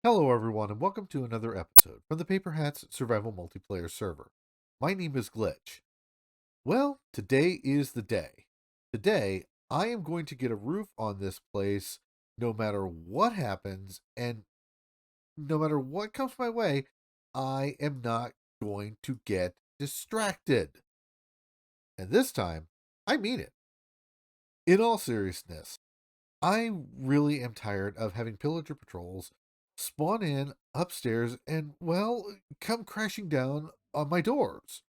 Hello, everyone, and welcome to another episode from the Paperhats Survival Multiplayer server. My name is Glitch. Well, today is the day. Today, I am going to get a roof on this place no matter what happens, and no matter what comes my way, I am not going to get distracted. And this time, I mean it. In all seriousness, I really am tired of having pillager patrols spawn in upstairs and, well, come crashing down on my doors.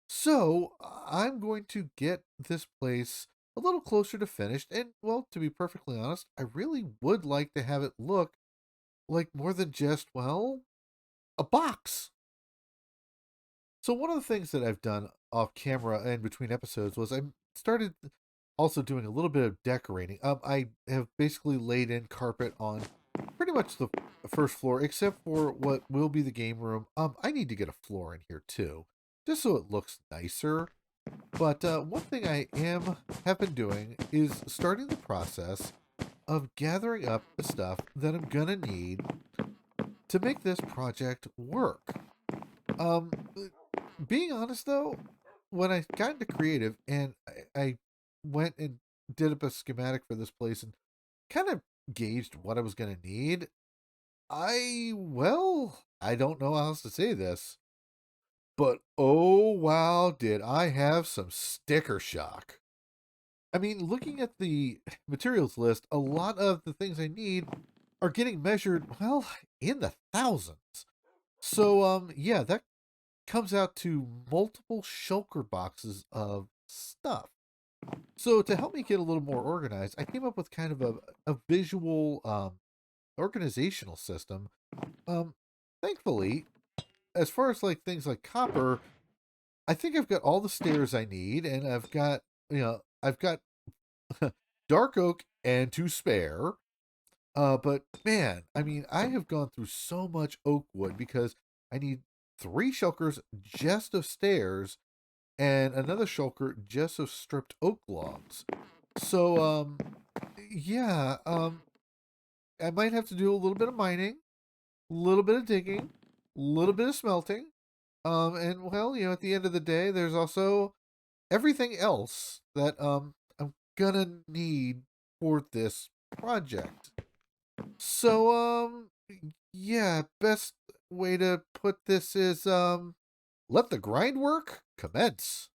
So I'm going to get this place a little closer to finished. And, well, to be perfectly honest, I really would like to have it look like more than just, well, a box. So one of the things that I've done off camera and between episodes was I started also doing a little bit of decorating. I have basically laid in carpet on pretty much the first floor, except for what will be the game room. I need to get a floor in here too, just so it looks nicer. But one thing I have been doing is starting the process of gathering up the stuff that I'm gonna need to make this project work. Um, being honest though, when I got into creative and I went and did up a schematic for this place and kind of gauged what I was going to need, I don't know how else to say this, but oh wow, did I have some sticker shock. I mean, looking at the materials list, a lot of the things I need are getting measured, well, in the thousands. So, yeah, that comes out to multiple shulker boxes of stuff. So to help me get a little more organized, I came up with kind of a visual organizational system. Um, thankfully, as far as like things like copper, I think I've got all the stairs I need, and I've got dark oak and to spare. But man, I mean, I have gone through so much oak wood because I need three shulkers just of stairs and another shulker just of stripped oak logs. So, yeah, I might have to do a little bit of mining, a little bit of digging, a little bit of smelting. And well, at the end of the day, there's also everything else that I'm gonna need for this project. So, yeah, best way to put this is let the grind work commence.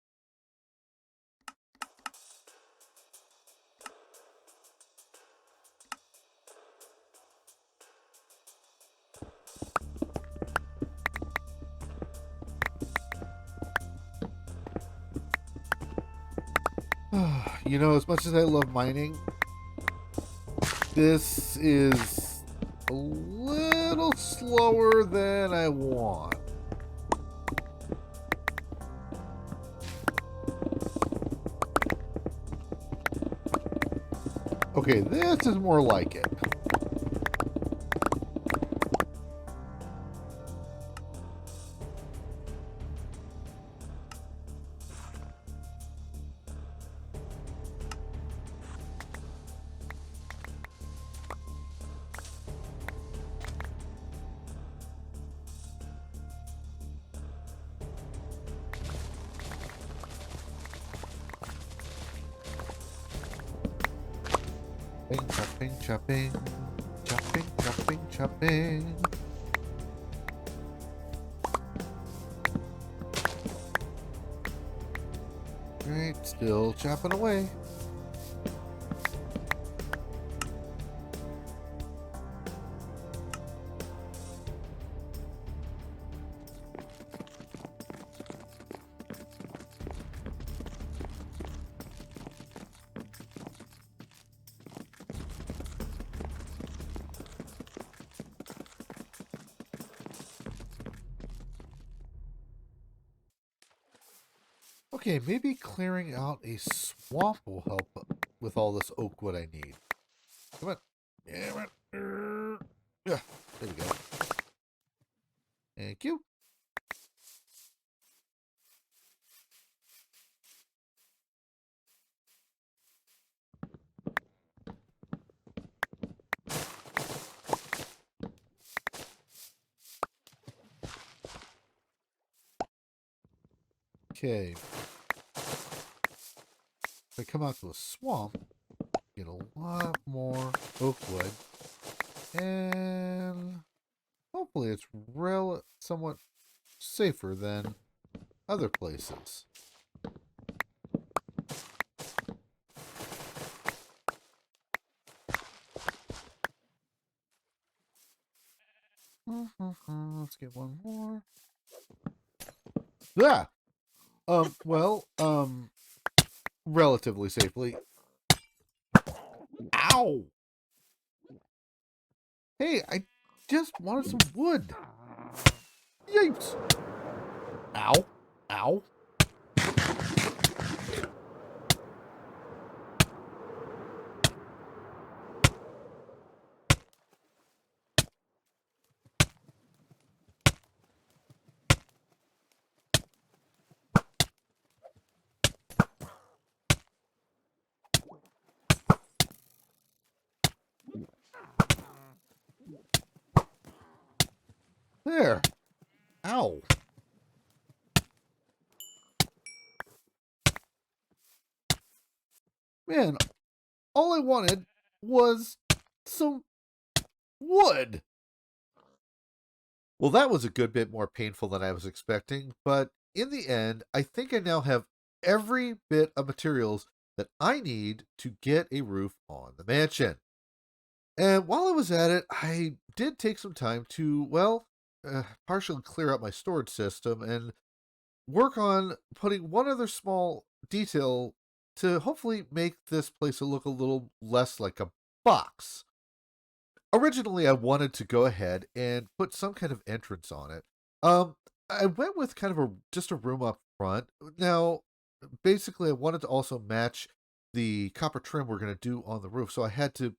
As much as I love mining, this is a little slower than I want. Okay, this is more like it. Chopping, chopping, chopping, chopping, chopping. Right, still chopping away. Okay, maybe clearing out a swamp will help with all this oak wood I need. Come on. Yeah, come on. Yeah, there we go. Thank you. Okay. If I come out to a swamp, get a lot more oak wood. And hopefully it's somewhat safer than other places. Let's get one more. Yeah. Relatively safely. Ow! Hey, I just wanted some wood. Yikes! Ow! Ow! There! Ow! Man, all I wanted was some wood. Well, that was a good bit more painful than I was expecting, but in the end, I think I now have every bit of materials that I need to get a roof on the mansion. And while I was at it, I did take some time to, partially clear out my storage system and work on putting one other small detail to hopefully make this place look a little less like a box. Originally, I wanted to go ahead and put some kind of entrance on it. Um, I went with kind of just a room up front. Now, basically, I wanted to also match the copper trim we're going to do on the roof, so I had to,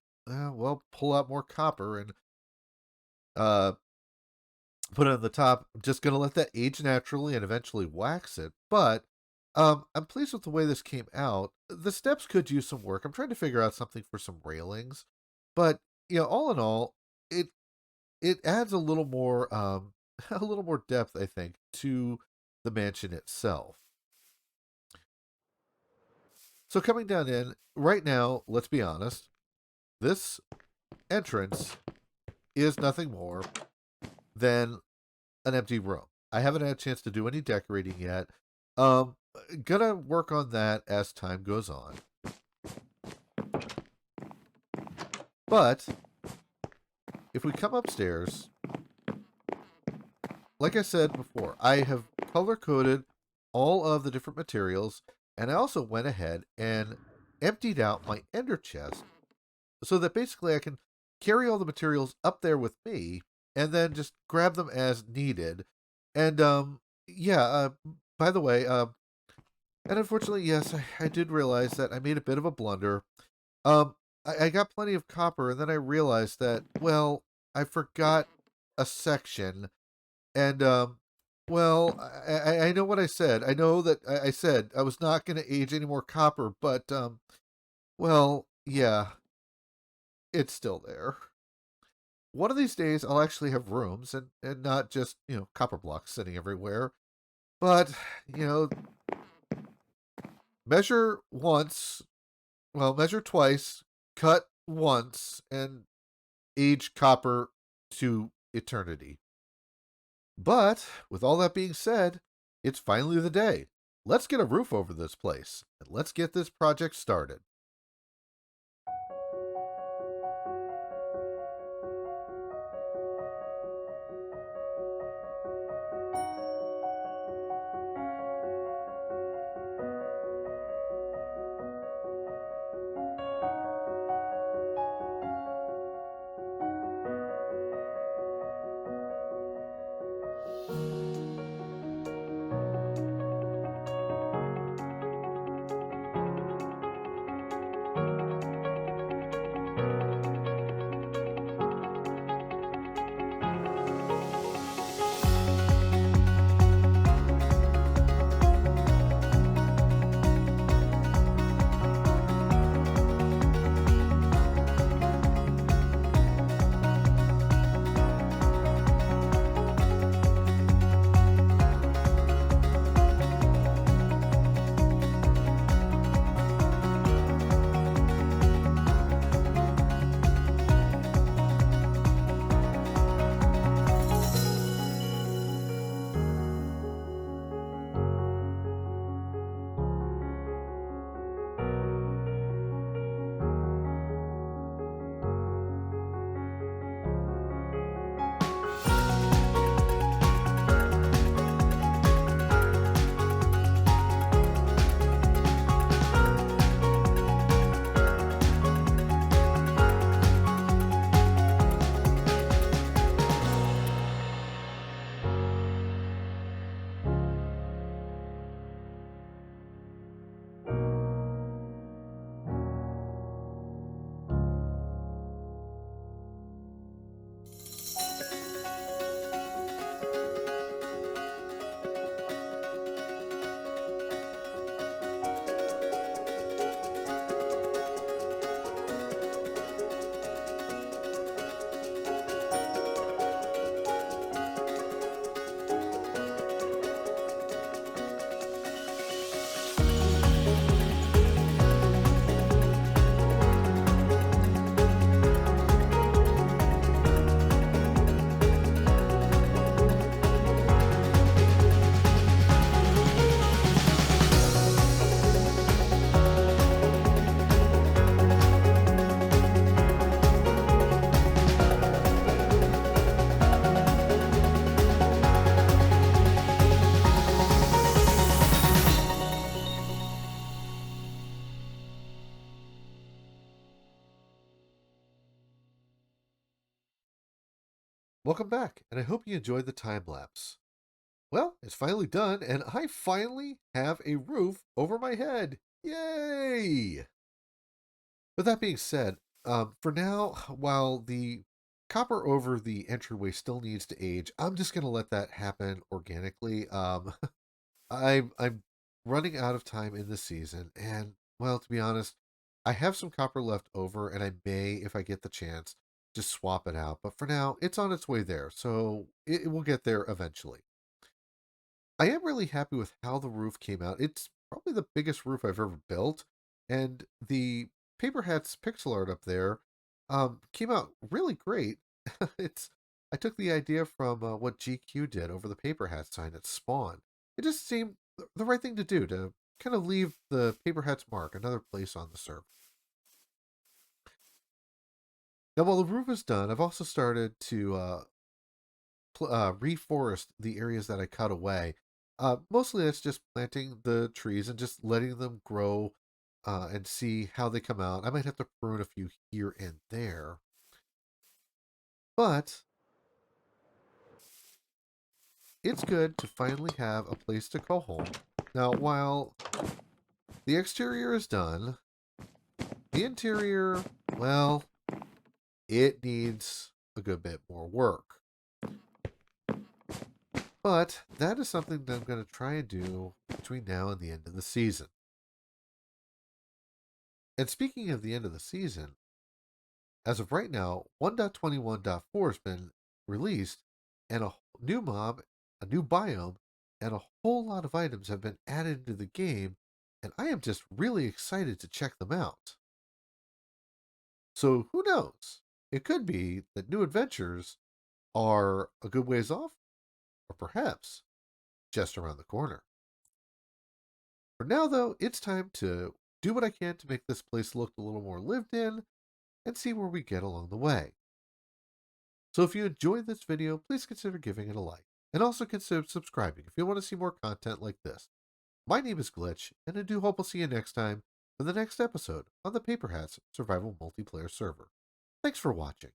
pull out more copper and uh, put it on the top. I'm just going to let that age naturally and eventually wax it. But I'm pleased with the way this came out. The steps could use some work. I'm trying to figure out something for some railings, but all in all, it it adds a little more a little more depth, I think, to the mansion itself. So coming down in right now, let's be honest, this entrance is nothing more than an empty room. I haven't had a chance to do any decorating yet. Um, gonna work on that as time goes on. But if we come upstairs, like I said before, I have color coded all of the different materials, and I also went ahead and emptied out my ender chest so that basically I can carry all the materials up there with me and then just grab them as needed. And yeah, by the way, and unfortunately, yes, I did realize that I made a bit of a blunder. Um, I got plenty of copper, and then I realized that, well, I forgot a section. And I know what I said. I know that I said I was not going to age any more copper, but yeah, it's still there. One of these days, I'll actually have rooms and not just copper blocks sitting everywhere. But you know, measure once, measure twice, cut once, and age copper to eternity. But with all that being said, it's finally the day. Let's get a roof over this place and let's get this project started. Welcome back, and I hope you enjoyed the time lapse. Well, it's finally done, and I finally have a roof over my head. Yay! With that being said, for now, while the copper over the entryway still needs to age, I'm just going to let that happen organically. I'm running out of time in the season, and well, to be honest, I have some copper left over, and I may, if I get the chance, just swap it out. But for now, it's on its way there, so it will get there eventually. I am really happy with how the roof came out. It's probably the biggest roof I've ever built, and the Paperhats pixel art up there came out really great. it's I took the idea from what GQ did over the Paperhat sign at Spawn. It just seemed the right thing to do to kind of leave the Paperhat's mark another place on the server. Now, while the roof is done, I've also started to reforest the areas that I cut away. Mostly that's just planting the trees and just letting them grow and see how they come out. I might have to prune a few here and there, but it's good to finally have a place to call home. Now, while the exterior is done, the interior, well, it needs a good bit more work. But that is something that I'm going to try and do between now and the end of the season. And speaking of the end of the season, as of right now, 1.21.4 has been released, and a new mob, a new biome, and a whole lot of items have been added into the game, and I am just really excited to check them out. So who knows? It could be that new adventures are a good ways off, or perhaps just around the corner. For now, though, it's time to do what I can to make this place look a little more lived in and see where we get along the way. So if you enjoyed this video, please consider giving it a like, and also consider subscribing if you want to see more content like this. My name is Glitch, and I do hope I'll see you next time for the next episode on the Paperhats Survival Multiplayer server. Thanks for watching.